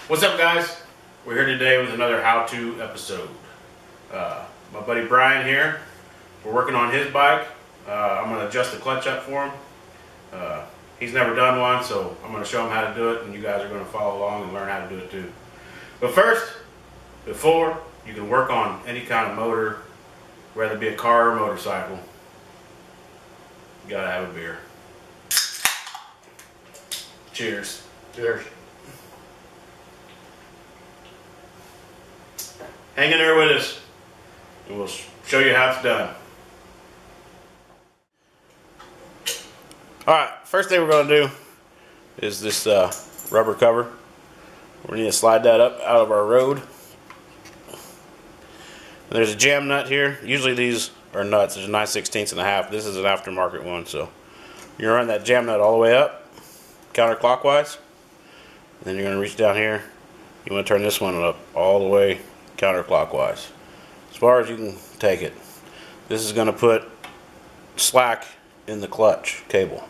What's up, guys? We're here today with another how-to episode. My buddy Brian here. We're working on his bike. I'm going to adjust the clutch up for him. He's never done one, so I'm going to show him how to do it, and you guys are going to follow along and learn how to do it too. But first, before you can work on any kind of motor, whether it be a car or motorcycle, you got to have a beer. Cheers. Cheers. Hang in there with us, and we'll show you how it's done. Alright, first thing we're going to do is this rubber cover. We need to slide that up out of our road. And there's a jam nut here. Usually these are nuts. There's a 9/16 and a half. This is an aftermarket one, so you're going to run that jam nut all the way up, counterclockwise. And then you're going to reach down here. You want to turn this one up all the way counterclockwise, as far as you can take it. This is going to put slack in the clutch cable.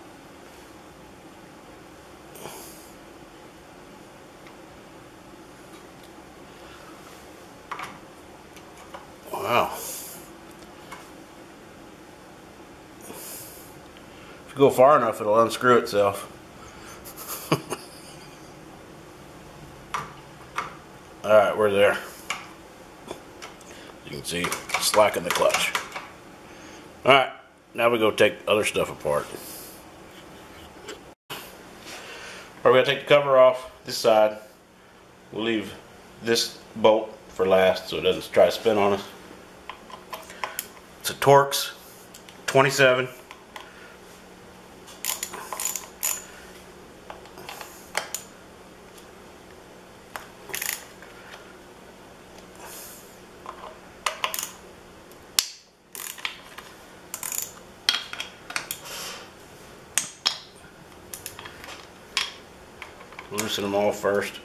Wow. If you go far enough, it'll unscrew itself. Alright, we're there. You can see slack in the clutch. Alright, now we go take other stuff apart. We're going to take the cover off this side. We'll leave this bolt for last so it doesn't try to spin on us. It's a Torx 27. Loosen them all first.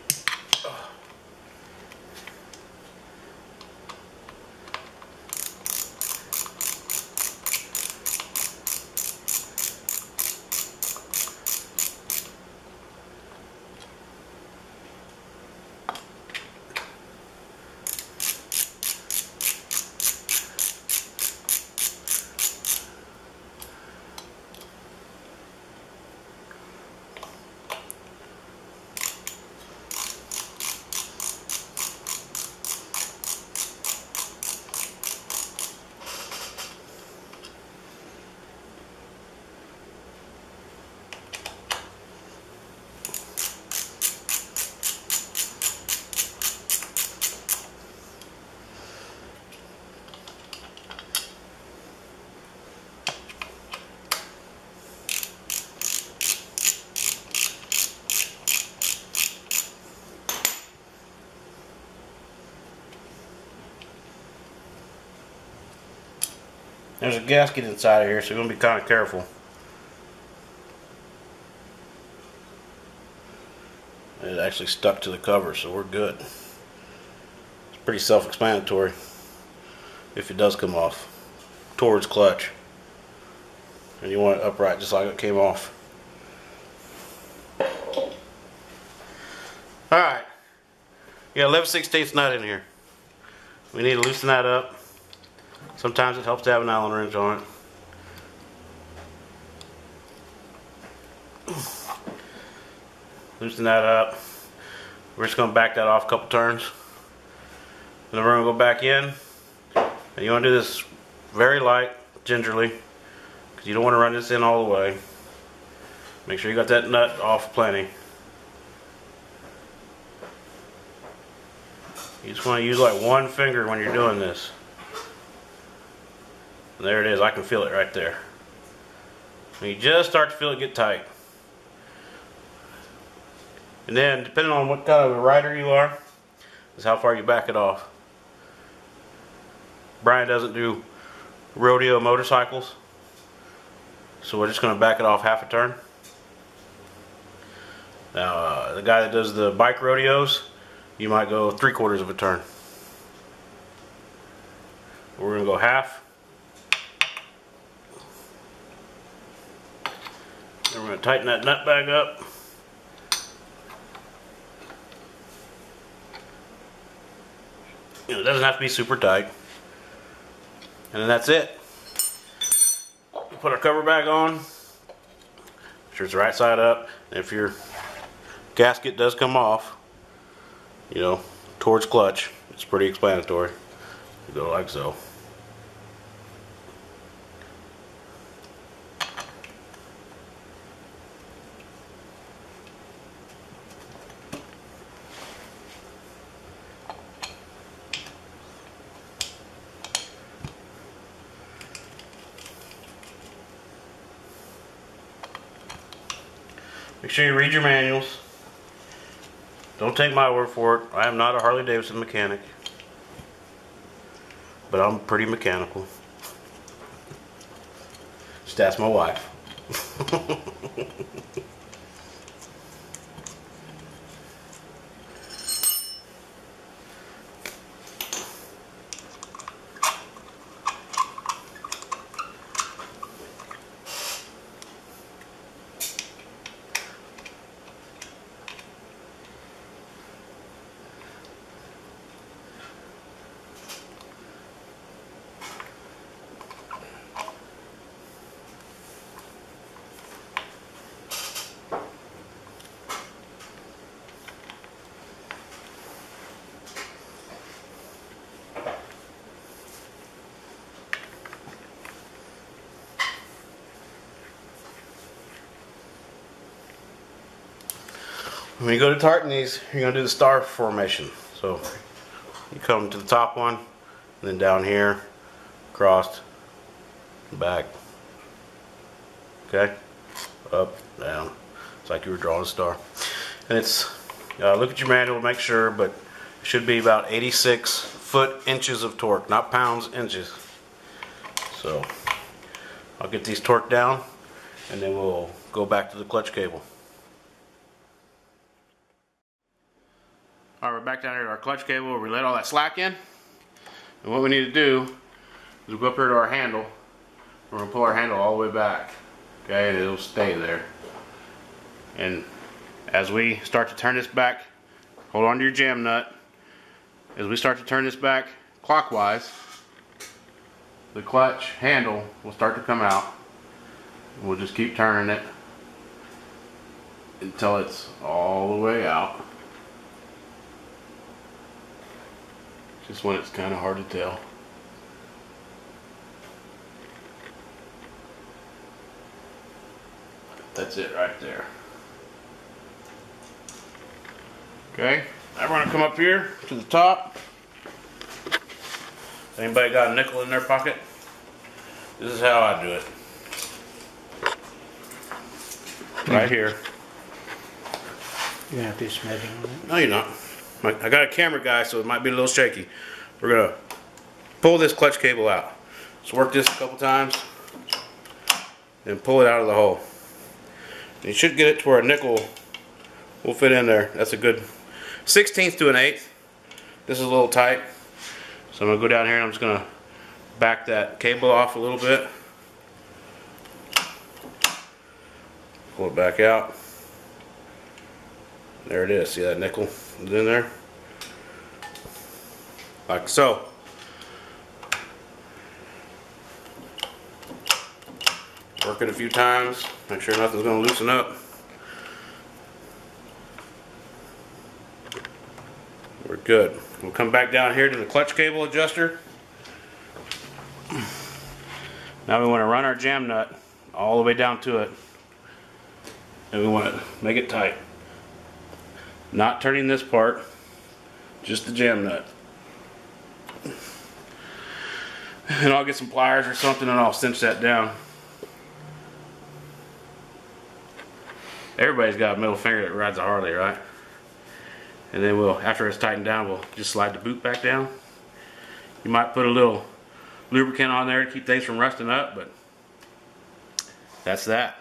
There's a gasket inside of here, so you're going to be kind of careful. It actually stuck to the cover, so we're good. It's pretty self-explanatory if it does come off towards clutch. And you want it upright just like it came off. Alright, you got 11/16 nut in here. We need to loosen that up. Sometimes it helps to have an Allen wrench on it. Loosen that up. We're just going to back that off a couple turns. And then we're going to go back in. And you want to do this very light, gingerly, because you don't want to run this in all the way. Make sure you got that nut off plenty. You just want to use like one finger when you're doing this. And there it is. I can feel it right there. And you just start to feel it get tight. And then, depending on what kind of a rider you are, is how far you back it off. Brian doesn't do rodeo motorcycles, so we're just going to back it off half a turn. Now, the guy that does the bike rodeos, you might go 3/4 of a turn. We're going to go half. Then we're going to tighten that nut back up. It doesn't have to be super tight. And then that's it. Put our cover back on. Make sure it's the right side up. And if your gasket does come off, you know, towards clutch, it's pretty explanatory. You go like so. Make sure you read your manuals. Don't take my word for it. I am not a Harley Davidson mechanic, but I'm pretty mechanical. Just ask my wife. When you go to tartan these, you're going to do the star formation. So you come to the top one, and then down here, across, back, okay, up, down. It's like you were drawing a star. And it's, look at your manual, make sure, but it should be about 86 foot-inches of torque, not pounds, inches. So I'll get these torqued down, and then we'll go back to the clutch cable. Alright, we're back down here to our clutch cable where we let all that slack in. And what we need to do is we'll go up here to our handle. We're going to pull our handle all the way back. Okay, and it'll stay there. And as we start to turn this back, hold on to your jam nut. As we start to turn this back clockwise, the clutch handle will start to come out. And we'll just keep turning it until it's all the way out. Just when it's kind of hard to tell. That's it right there. Okay, now we're going to come up here to the top. Anybody got a nickel in their pocket? This is how I do it. Right here. You're going to have to do some editing on it? No, you're not. I got a camera guy, so it might be a little shaky. We're going to pull this clutch cable out. Let's work this a couple times and pull it out of the hole. And you should get it to where a nickel will fit in there. That's a good 1/16 to an 1/8. This is a little tight. So I'm going to go down here and I'm just going to back that cable off a little bit. Pull it back out. There it is. See that nickel is in there? Like so. Work it a few times. Make sure nothing's going to loosen up. We're good. We'll come back down here to the clutch cable adjuster. Now we want to run our jam nut all the way down to it. And we want to make it tight. Not turning this part, just the jam nut. And I'll get some pliers or something and I'll cinch that down. Everybody's got a middle finger that rides a Harley, right? And then we'll, after it's tightened down, we'll just slide the boot back down. You might put a little lubricant on there to keep things from rusting up, but that's that.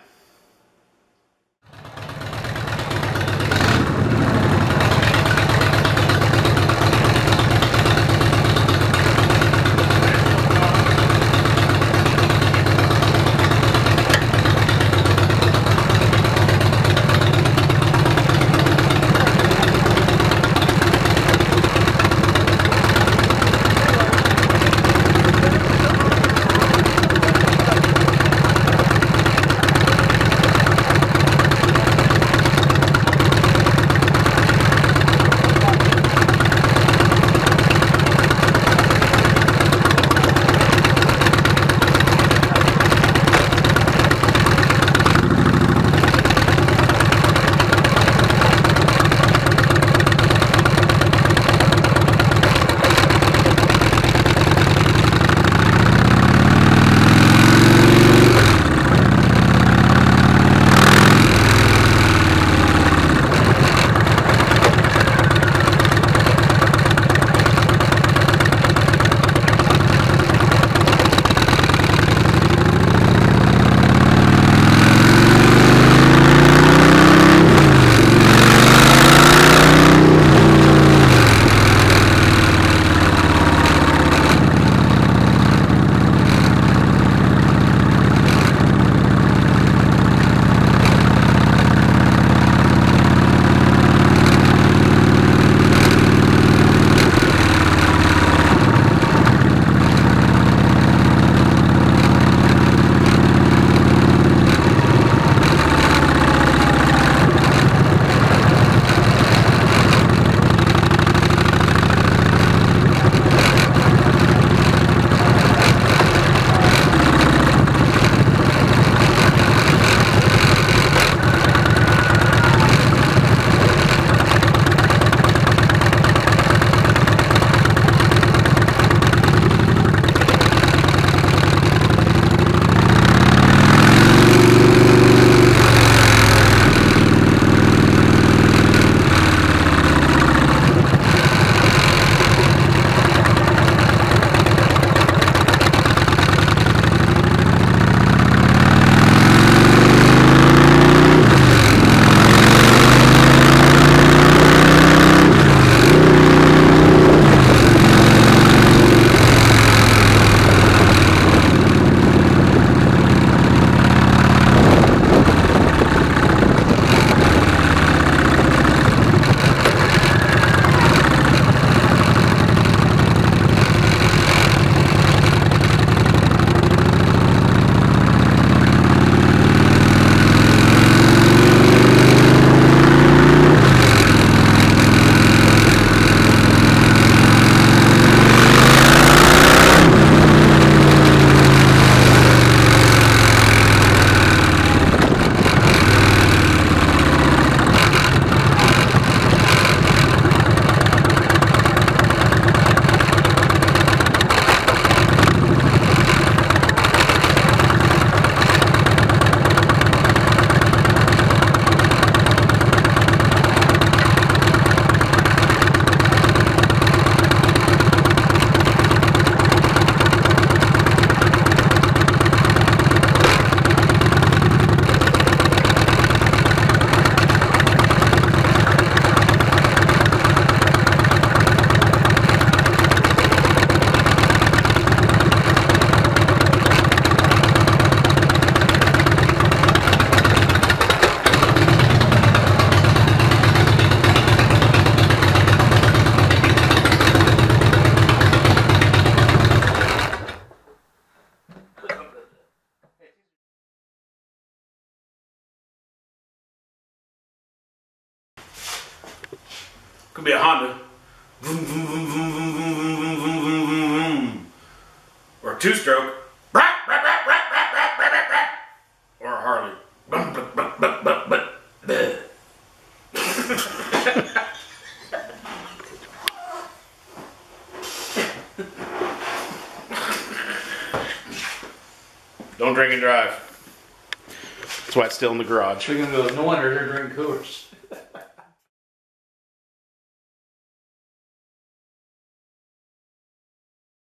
Could be a Honda. Vroom, vroom, vroom, vroom, vroom, vroom, vroom, vroom, vroom, vroom, vroom, vroom. Or a two-stroke. Or a Harley. Don't drink and drive. That's why it's still in the garage. They're gonna go, no wonder they're drinking Coors.